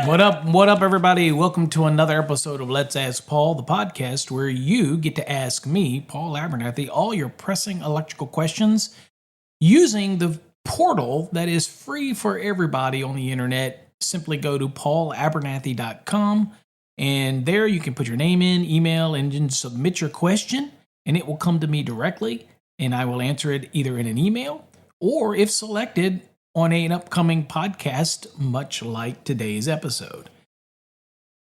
What up? What up, everybody? Welcome to another episode of Let's Ask Paul, the podcast where you get to ask me, Paul Abernathy, all your pressing electrical questions using the portal that is free for everybody on the internet. Simply go to paulabernathy.com, and there you can put your name in, email, and then submit your question, and it will come to me directly, and I will answer it either in an email or, if selected, on an upcoming podcast, much like today's episode.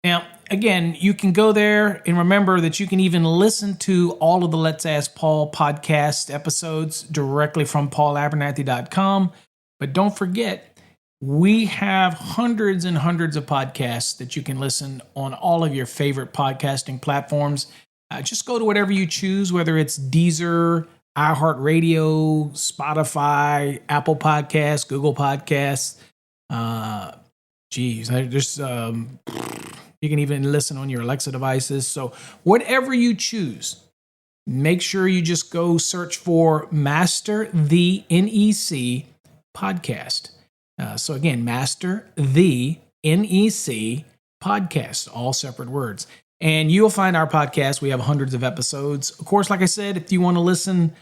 Now, again, you can go there and remember that you can even listen to all of the Let's Ask Paul podcast episodes directly from paulabernathy.com. But don't forget, we have hundreds and hundreds of podcasts that you can listen on all of your favorite podcasting platforms. Just go to whatever you choose, whether it's Deezer, iHeartRadio, Spotify, Apple Podcasts, Google Podcasts. You can even listen on your Alexa devices. So whatever you choose, make sure you just go search for Master the NEC podcast. So again, Master the NEC podcast, all separate words. And you'll find our podcast. We have hundreds of episodes. Of course, like I said, if you want to listen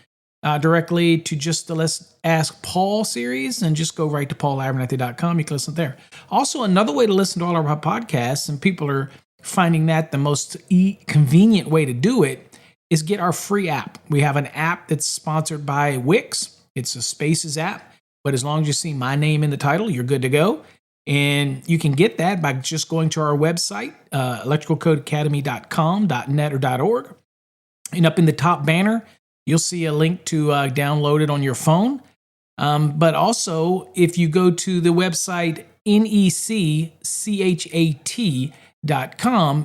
directly to just the Let's Ask Paul series, and just go right to paulabernathy.com. You can listen there. Also, another way to listen to all of our podcasts, and people are finding that the most convenient way to do it, is get our free app. We have an app that's sponsored by Wix. It's a Spaces app, but as long as you see my name in the title, you're good to go. And you can get that by just going to our website, electricalcodeacademy.com, .net, or .org. And up in the top banner, you'll see a link to download it on your phone. But also, if you go to the website necchat.com,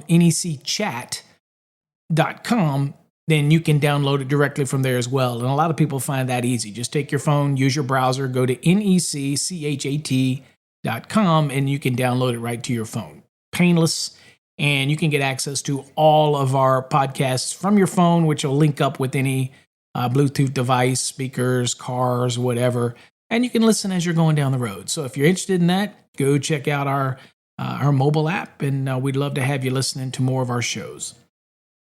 necchat.com, then you can download it directly from there as well. And a lot of people find that easy. Just take your phone, use your browser, go to necchat.com, and you can download it right to your phone. Painless. And you can get access to all of our podcasts from your phone, which will link up with any Bluetooth device, speakers, cars, whatever. And you can listen as you're going down the road. So if you're interested in that, go check out our mobile app, and we'd love to have you listening to more of our shows.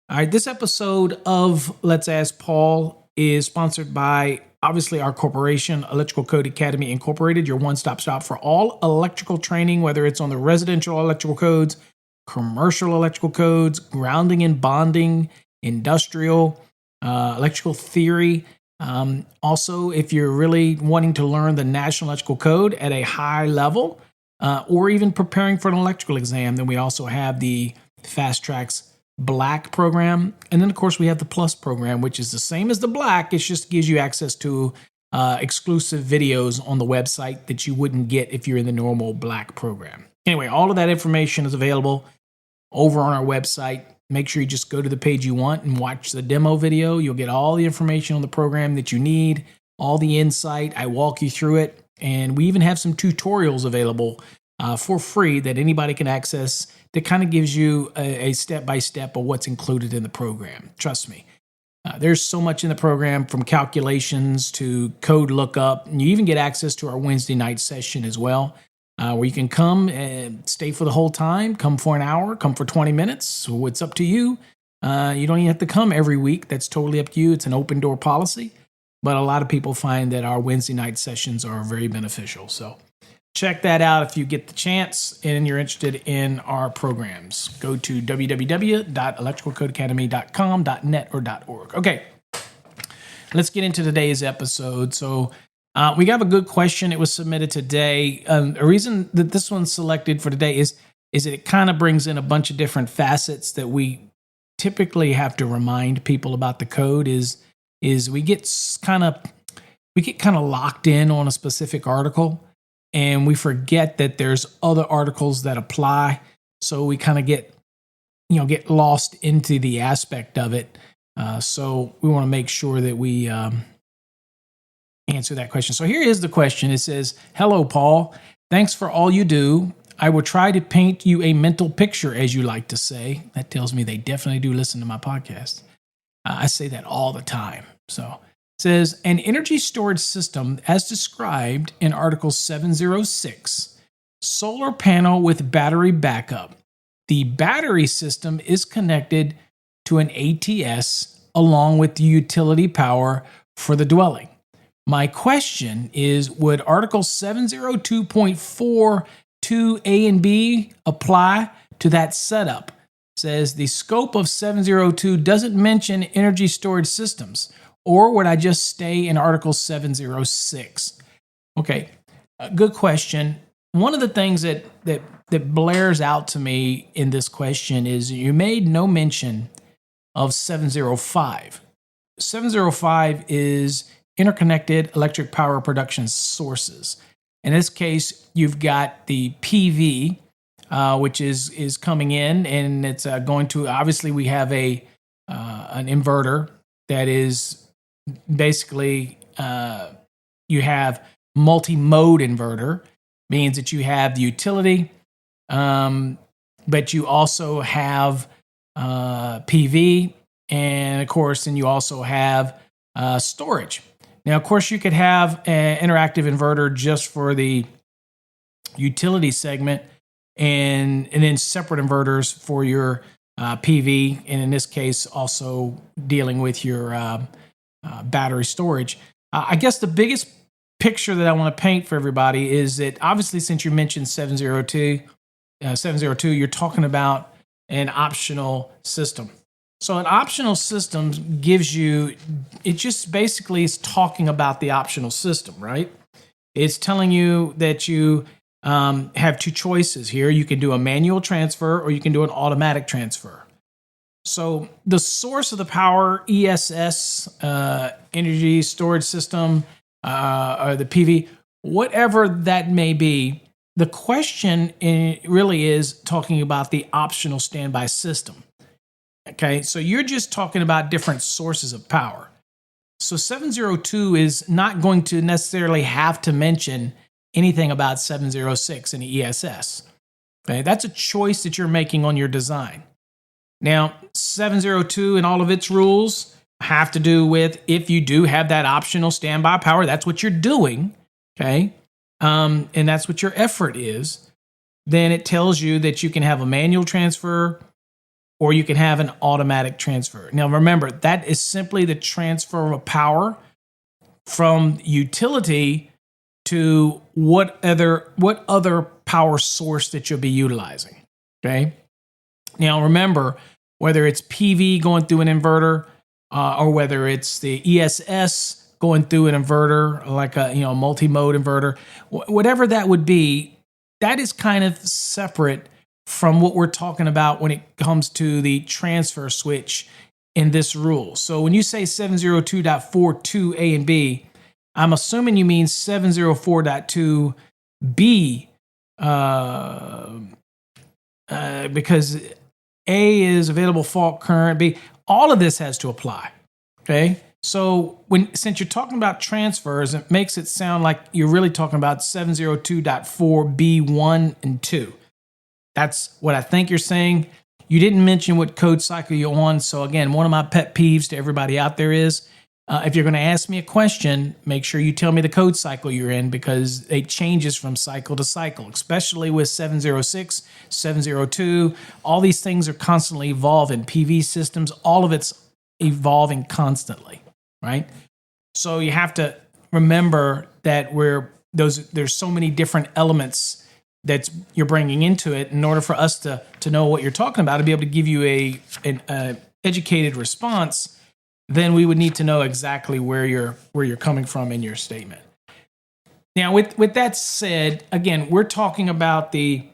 All right, this episode of Let's Ask Paul is sponsored by, obviously, our corporation, Electrical Code Academy Incorporated, your one-stop shop for all electrical training, whether it's on the residential electrical codes, commercial electrical codes, grounding and bonding, industrial, electrical theory. Also, if you're really wanting to learn the National Electrical Code at a high level, or even preparing for an electrical exam, then we also have the Fast Tracks Black program. And then, of course, we have the Plus program, which is the same as the Black. It just gives you access to exclusive videos on the website that you wouldn't get if you're in the normal Black program. Anyway, all of that information is available over on our website. Make sure you just go to the page you want and watch the demo video. You'll get all the information on the program that you need, all the insight. I walk you through it. And we even have some tutorials available for free that anybody can access that kind of gives you a step-by-step of what's included in the program. Trust me. There's so much in the program, from calculations to code lookup. And you even get access to our Wednesday night session as well, where you can come and stay for the whole time, come for an hour, come for 20 minutes. So it's up to you. You don't even have to come every week. That's totally up to you. It's an open door policy. But a lot of people find that our Wednesday night sessions are very beneficial. So check that out if you get the chance and you're interested in our programs. Go to www.electricalcodeacademy.com, .net, or .org. Okay, let's get into today's episode. So we got a good question. It was submitted today. A reason that this one's selected for today is that it kind of brings in a bunch of different facets that we typically have to remind people about the code. Is we get kind of locked in on a specific article, and we forget that there's other articles that apply. So we kind of get lost into the aspect of it. So we want to make sure that we answer that question. So here is the question. It says, "Hello, Paul. Thanks for all you do. I will try to paint you a mental picture, as you like to say." That tells me they definitely do listen to my podcast. I say that all the time. So it says, "An energy storage system as described in Article 706 solar panel with battery backup. The battery system is connected to an ATS along with the utility power for the dwelling. My question is, would Article 702.42A and B apply to that setup? It says the scope of 702 doesn't mention energy storage systems, or would I just stay in Article 706? Okay, good question. One of the things that blares out to me in this question is you made no mention of 705. 705 is interconnected electric power production sources. In this case, you've got the PV, which is coming in, and it's going to, obviously we have an inverter that is basically, you have multi-mode inverter, means that you have the utility, but you also have PV, and of course, then you also have storage. Now, of course, you could have an interactive inverter just for the utility segment, and then separate inverters for your PV, and in this case, also dealing with your battery storage. I guess the biggest picture that I want to paint for everybody is that obviously, since you mentioned 702, you're talking about an optional system. So an optional system gives you, it just basically is talking about the optional system, right? It's telling you that you have two choices here. You can do a manual transfer or you can do an automatic transfer. So the source of the power, ESS, energy storage system, or the PV, whatever that may be, the question really is talking about the optional standby system. Okay, so you're just talking about different sources of power. So 702 is not going to necessarily have to mention anything about 706 and the ESS. Okay, that's a choice that you're making on your design. Now, 702 and all of its rules have to do with if you do have that optional standby power, that's what you're doing, okay? And that's what your effort is. Then it tells you that you can have a manual transfer or you can have an automatic transfer. Now, remember, that is simply the transfer of power from utility to what other power source that you'll be utilizing, okay? Now, remember, whether it's PV going through an inverter or whether it's the ESS going through an inverter, like a multi-mode inverter, whatever that would be, that is kind of separate from what we're talking about when it comes to the transfer switch in this rule. So when you say 702.42 A and B, I'm assuming you mean 704.2 B, because A is available fault current, B, all of this has to apply, okay? So since you're talking about transfers, it makes it sound like you're really talking about 702.4 B1 and 2. That's what I think you're saying. You didn't mention what code cycle you're on. So again, one of my pet peeves to everybody out there is, if you're going to ask me a question, make sure you tell me the code cycle you're in, because it changes from cycle to cycle, especially with 706, 702. All these things are constantly evolving. PV systems, all of it's evolving constantly, right? So you have to remember that there's so many different elements that you're bringing into it in order for us to know what you're talking about, to be able to give you an educated response. Then we would need to know exactly where you're coming from in your statement. Now, with that said, again, we're talking about the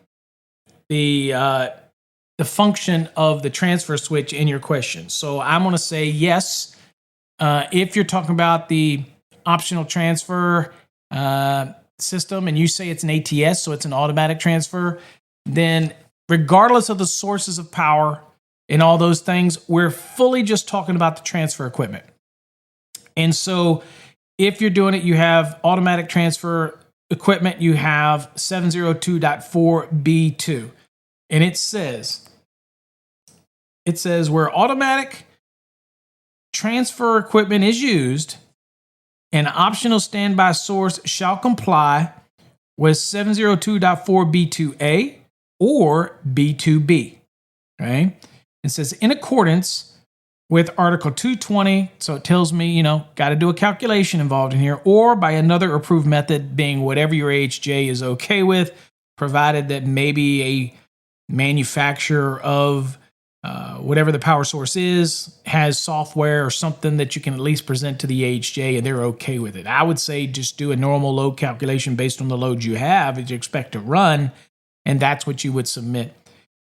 function of the transfer switch in your question. So I'm going to say yes. If you're talking about the optional transfer system and you say it's an ATS, so it's an automatic transfer, then regardless of the sources of power and all those things, we're fully just talking about the transfer equipment. And so if you're doing it, you have automatic transfer equipment, you have 702.4B2. And it says where automatic transfer equipment is used, an optional standby source shall comply was 702.4b2a or b2b. Okay? It says in accordance with Article 220, so it tells me, got to do a calculation involved in here, or by another approved method being whatever your AHJ is okay with, provided that maybe a manufacturer of whatever the power source is has software or something that you can at least present to the AHJ and they're okay with it. I would say just do a normal load calculation based on the load you have that you expect to run, and that's what you would submit.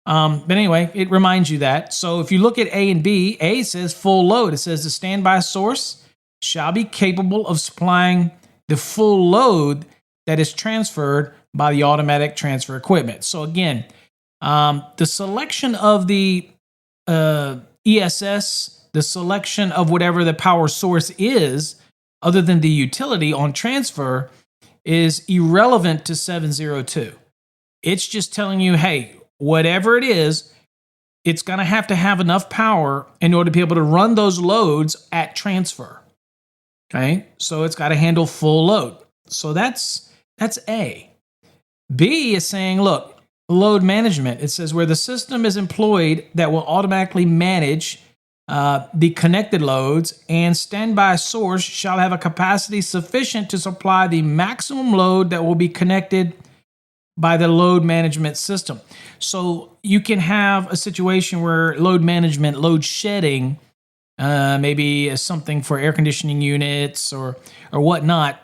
But anyway, it reminds you that. So if you look at A and B, A says full load. It says the standby source shall be capable of supplying the full load that is transferred by the automatic transfer equipment. So again, the selection of the ESS, the selection of whatever the power source is, other than the utility on transfer, is irrelevant to 702. It's just telling you, hey, whatever it is, it's going to have enough power in order to be able to run those loads at transfer. Okay, so it's got to handle full load. So that's A. B is saying, look, load management. It says where the system is employed that will automatically manage the connected loads, and standby source shall have a capacity sufficient to supply the maximum load that will be connected by the load management system. So you can have a situation where load management, load shedding, maybe something for air conditioning units or whatnot,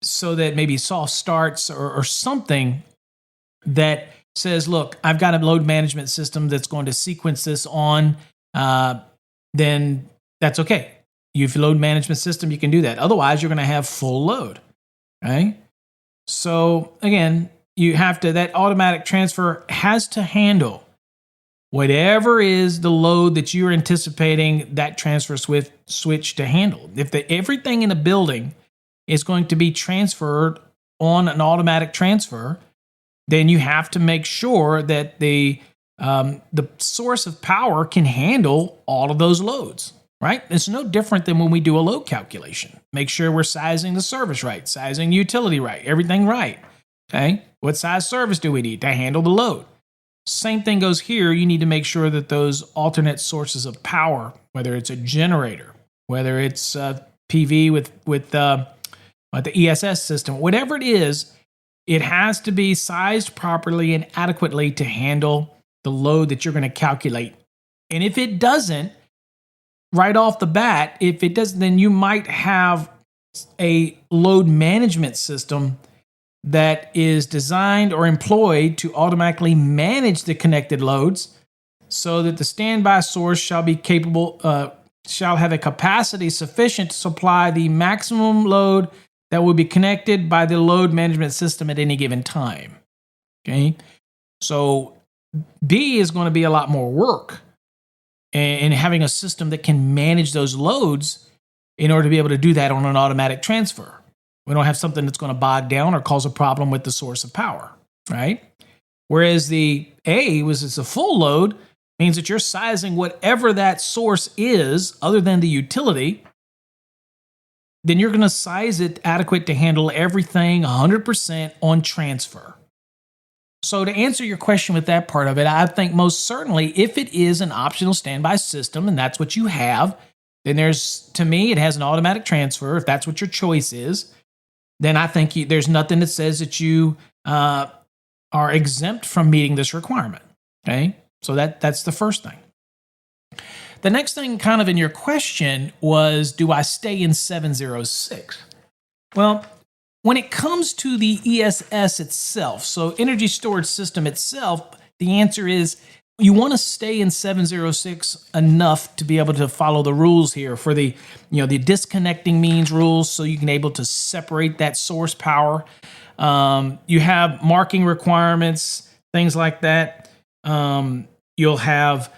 so that maybe soft starts or something that says, look, I've got a load management system that's going to sequence this on, then that's okay. If you load management system, you can do that. Otherwise, you're going to have full load, right? So again, you have to, that automatic transfer has to handle whatever is the load that you're anticipating that transfer switch to handle. If everything in a building is going to be transferred on an automatic transfer, then you have to make sure that the source of power can handle all of those loads, right? It's no different than when we do a load calculation. Make sure we're sizing the service right, sizing utility right, everything right, okay? What size service do we need to handle the load? Same thing goes here. You need to make sure that those alternate sources of power, whether it's a generator, whether it's PV with the ESS system, whatever it is, it has to be sized properly and adequately to handle the load that you're going to calculate. And if it doesn't, right off the bat, if it doesn't, then you might have a load management system that is designed or employed to automatically manage the connected loads so that the standby source shall be capable, shall have a capacity sufficient to supply the maximum load that will be connected by the load management system at any given time. Okay, so B is going to be a lot more work in having a system that can manage those loads in order to be able to do that on an automatic transfer. We don't have something that's going to bog down or cause a problem with the source of power, right? Whereas the A it's a full load, means that you're sizing whatever that source is other than the utility, then you're going to size it adequate to handle everything 100% on transfer. So to answer your question with that part of it, I think most certainly if it is an optional standby system and that's what you have, then to me, it has an automatic transfer. If that's what your choice is, then I think there's nothing that says that you are exempt from meeting this requirement. Okay, so that's the first thing. The next thing kind of in your question was, do I stay in 706? Well, when it comes to the ESS itself, so energy storage system itself, the answer is you want to stay in 706 enough to be able to follow the rules here for the disconnecting means rules, so you can able to separate that source power. You have marking requirements, things like that. You'll have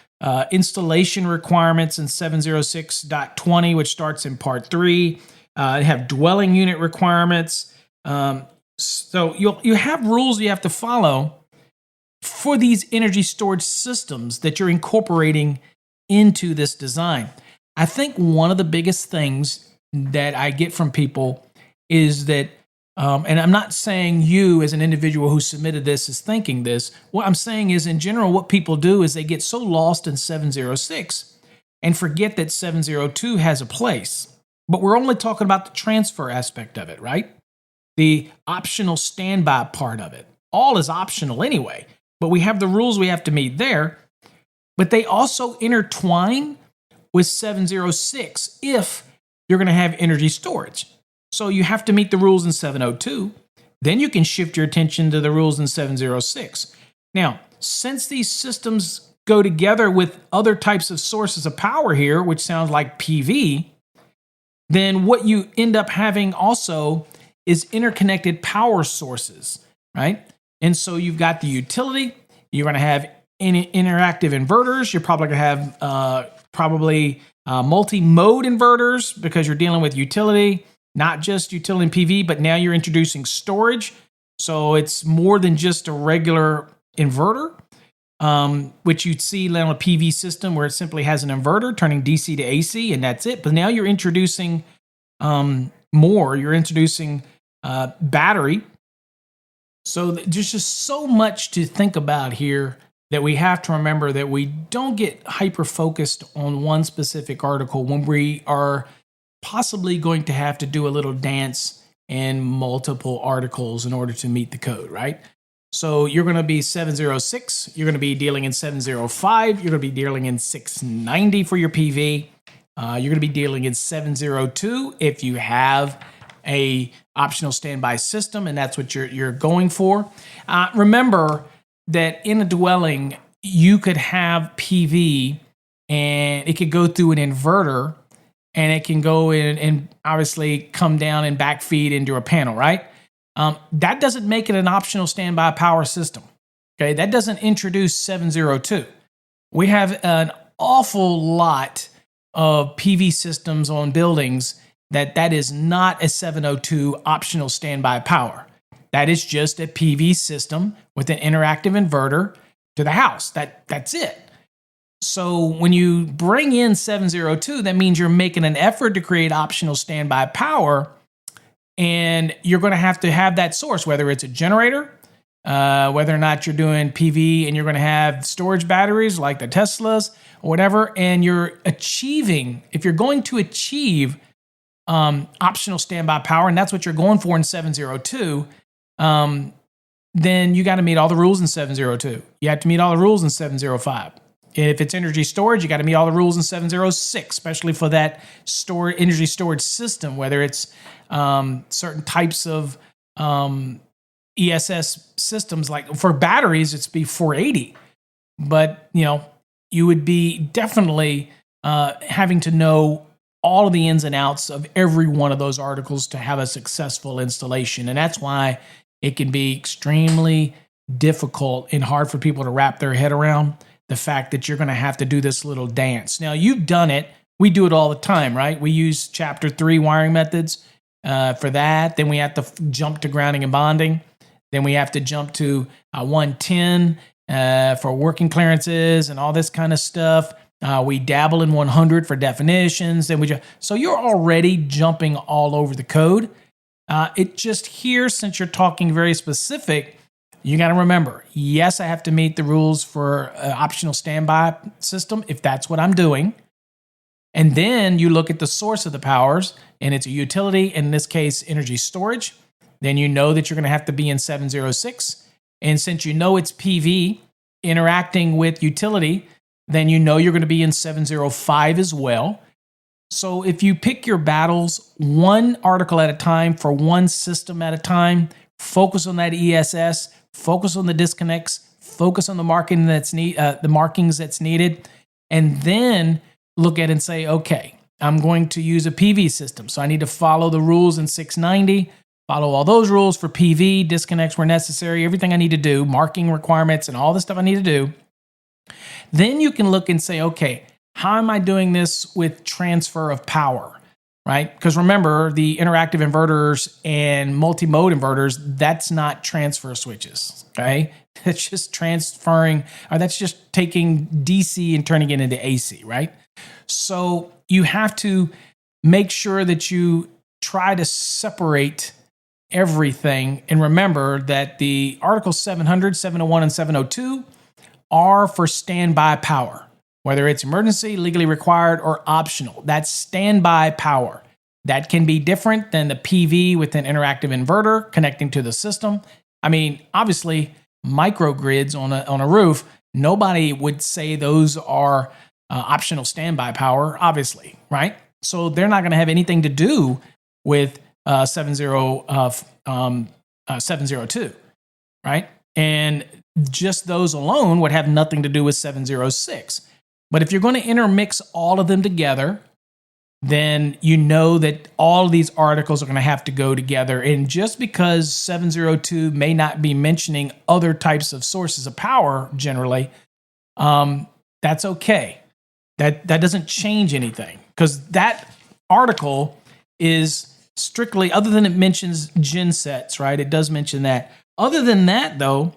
installation requirements in 706.20, which starts in part 3. They have dwelling unit requirements. So you have rules you have to follow for these energy storage systems that you're incorporating into this design. I think one of the biggest things that I get from people is that And I'm not saying you as an individual who submitted this is thinking this. What I'm saying is, in general, what people do is they get so lost in 706 and forget that 702 has a place. But we're only talking about the transfer aspect of it, right? The optional standby part of it. All is optional anyway, but we have the rules we have to meet there. But they also intertwine with 706 if you're going to have energy storage. So you have to meet the rules in 702. Then you can shift your attention to the rules in 706. Now, since these systems go together with other types of sources of power here, which sounds like PV, then what you end up having also is interconnected power sources, right? And so you've got the utility, you're going to have interactive inverters, you're probably going to have multi-mode inverters because you're dealing with utility, not just utility and PV, but now you're introducing storage. So it's more than just a regular inverter, which you'd see on a PV system where it simply has an inverter turning DC to AC and that's it. But now you're introducing more. You're introducing battery. So there's just so much to think about here that we have to remember that we don't get hyper-focused on one specific article when we are possibly going to have to do a little dance in multiple articles in order to meet the code, right? So you're going to be 706, you're going to be dealing in 705, you're going to be dealing in 690 for your PV, you're going to be dealing in 702 if you have a optional standby system and that's what you're going for. Remember that in a dwelling, you could have PV and it could go through an inverter and it can go in and obviously come down and backfeed into a panel, right? That doesn't make it an optional standby power system. Okay, that doesn't introduce 702. We have an awful lot of PV systems on buildings that is not a 702 optional standby power. That is just a PV system with an interactive inverter to the house. That's it. So when you bring in 702, that means you're making an effort to create optional standby power, and you're going to have that source, whether it's a generator, whether or not you're doing PV and you're going to have storage batteries like the Teslas or whatever, and you're achieving, if you're going to achieve optional standby power, and that's what you're going for in 702, then you got to meet all the rules in 702. You have to meet all the rules in 705. If it's energy storage, you got to meet all the rules in 706, especially for that energy storage system, whether it's certain types of ESS systems. Like for batteries, it's be 480. But, you would be definitely having to know all of the ins and outs of every one of those articles to have a successful installation. And that's why it can be extremely difficult and hard for people to wrap their head around the fact that you're going to have to do this little dance. Now, you've done it. We do it all the time, right? We use Chapter 3 wiring methods for that. Then we have to jump to grounding and bonding. Then we have to jump to 110 for working clearances and all this kind of stuff. We dabble in 100 for definitions. So you're already jumping all over the code. It just here, since you're talking very specific, you got to remember, yes, I have to meet the rules for an optional standby system if that's what I'm doing. And then you look at the source of the powers, and it's a utility, in this case, energy storage. Then you know that you're going to have to be in 706. And since you know it's PV interacting with utility, then you know you're going to be in 705 as well. So if you pick your battles one article at a time for one system at a time, focus on that ESS, focus on the disconnects, focus on the markings that's needed, and then look at it and say, okay, I'm going to use a PV system. So I need to follow the rules in 690, follow all those rules for PV, disconnects where necessary, everything I need to do, marking requirements and all the stuff I need to do. Then you can look and say, okay, how am I doing this with transfer of power, right? Because remember, the interactive inverters and multi-mode inverters, that's not transfer switches, okay? That's just transferring, or that's just taking DC and turning it into AC, right? So you have to make sure that you try to separate everything. And remember that the Article 700, 701, and 702 are for standby power, whether it's emergency, legally required, or optional. That's standby power. That can be different than the PV with an interactive inverter connecting to the system. I mean, obviously, microgrids on a roof, nobody would say those are optional standby power, obviously, right? So they're not going to have anything to do with 702, right? And just those alone would have nothing to do with 706. But if you're going to intermix all of them together, then you know that all of these articles are going to have to go together. And just because 702 may not be mentioning other types of sources of power generally, that's okay. That doesn't change anything, because that article is strictly, other than it mentions gensets, right? It does mention that. Other than that, though,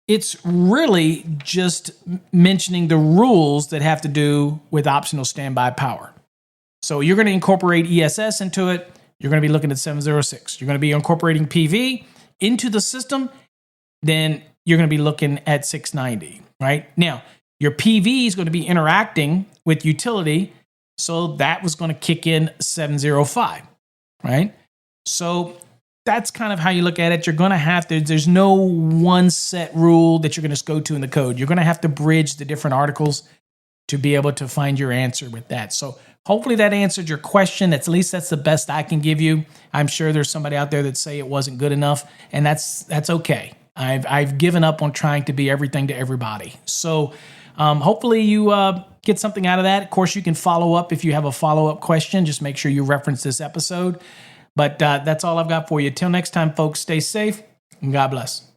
it's really just mentioning the rules that have to do with optional standby power. So you're going to incorporate ESS into it. You're going to be looking at 706. You're going to be incorporating PV into the system. Then you're going to be looking at 690, right? Now, your PV is going to be interacting with utility. So that was going to kick in 705, right? So that's kind of how you look at it. You're going to have to, there's no one set rule that you're going to just go to in the code. You're going to have to bridge the different articles to be able to find your answer with that. So hopefully that answered your question. At least that's the best I can give you. I'm sure there's somebody out there that say it wasn't good enough, and that's okay. I've given up on trying to be everything to everybody. So hopefully you get something out of that. Of course, you can follow up if you have a follow-up question. Just make sure you reference this episode. But that's all I've got for you. Till next time, folks, stay safe and God bless.